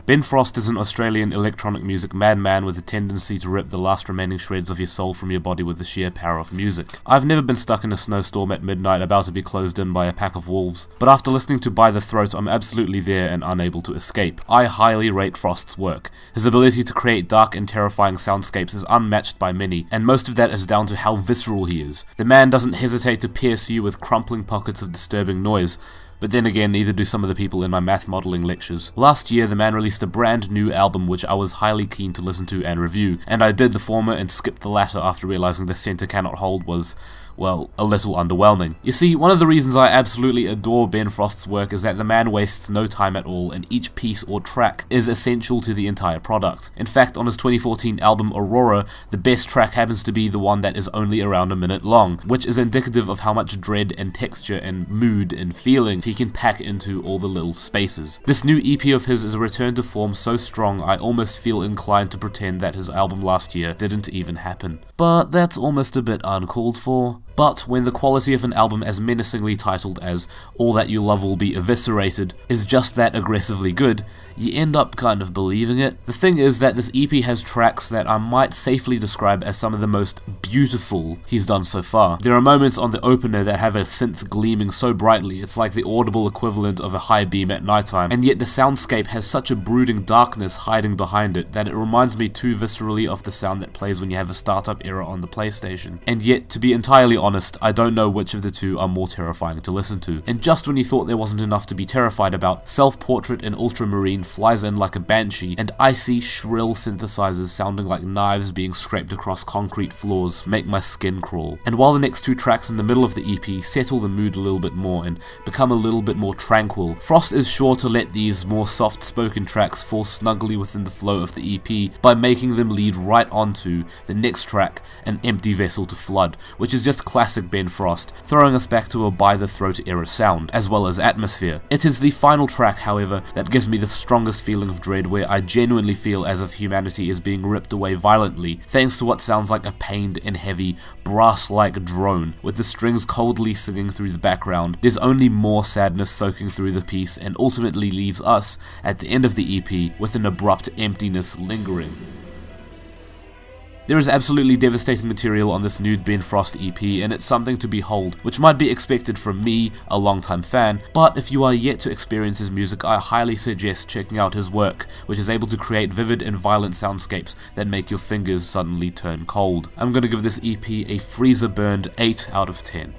Ben Frost is an Australian electronic music madman with a tendency to rip the last remaining shreds of your soul from your body with the sheer power of music. I've never been stuck in a snowstorm at midnight about to be closed in by a pack of wolves, but after listening to By the Throat, I'm absolutely there and unable to escape. I highly rate Frost's work. His ability to create dark and terrifying soundscapes is unmatched by many, and most of that is down to how visceral he is. The man doesn't hesitate to pierce you with crumpling pockets of disturbing noise, but then again, neither do some of the people in my math modelling lectures. Last year, the man released a brand new album which I was highly keen to listen to and review, and I did the former and skipped the latter after realising the centre cannot hold was, well, a little underwhelming. You see, one of the reasons I absolutely adore Ben Frost's work is that the man wastes no time at all, and each piece or track is essential to the entire product. In fact, on his 2014 album Aurora, the best track happens to be the one that is only around a minute long, which is indicative of how much dread and texture and mood and feeling he can pack into all the little spaces. This new EP of his is a return to form so strong I almost feel inclined to pretend that his album last year didn't even happen. But that's almost a bit uncalled for. But when the quality of an album as menacingly titled as All That You Love Will Be Eviscerated is just that aggressively good, you end up kind of believing it. The thing is that this EP has tracks that I might safely describe as some of the most beautiful he's done so far. There are moments on the opener that have a synth gleaming so brightly it's like the audible equivalent of a high beam at nighttime, and yet the soundscape has such a brooding darkness hiding behind it that it reminds me too viscerally of the sound that plays when you have a startup error on the PlayStation. And yet, to be entirely honest, I don't know which of the two are more terrifying to listen to. And just when you thought there wasn't enough to be terrified about, Self-Portrait in Ultramarine flies in like a banshee, and icy, shrill synthesizers sounding like knives being scraped across concrete floors make my skin crawl. And while the next two tracks in the middle of the EP settle the mood a little bit more and become a little bit more tranquil, Frost is sure to let these more soft-spoken tracks fall snugly within the flow of the EP by making them lead right onto the next track, An Empty Vessel to Flood, which is just classic Ben Frost, throwing us back to a By the Throat era sound, as well as atmosphere. It is the final track, however, that gives me the strongest feeling of dread, where I genuinely feel as if humanity is being ripped away violently, thanks to what sounds like a pained and heavy, brass-like drone, with the strings coldly singing through the background. There's only more sadness soaking through the piece, and ultimately leaves us, at the end of the EP, with an abrupt emptiness lingering. There is absolutely devastating material on this new Ben Frost EP, and it's something to behold, which might be expected from me, a longtime fan, but if you are yet to experience his music, I highly suggest checking out his work, which is able to create vivid and violent soundscapes that make your fingers suddenly turn cold. I'm gonna give this EP a freezer-burned 8 out of 10.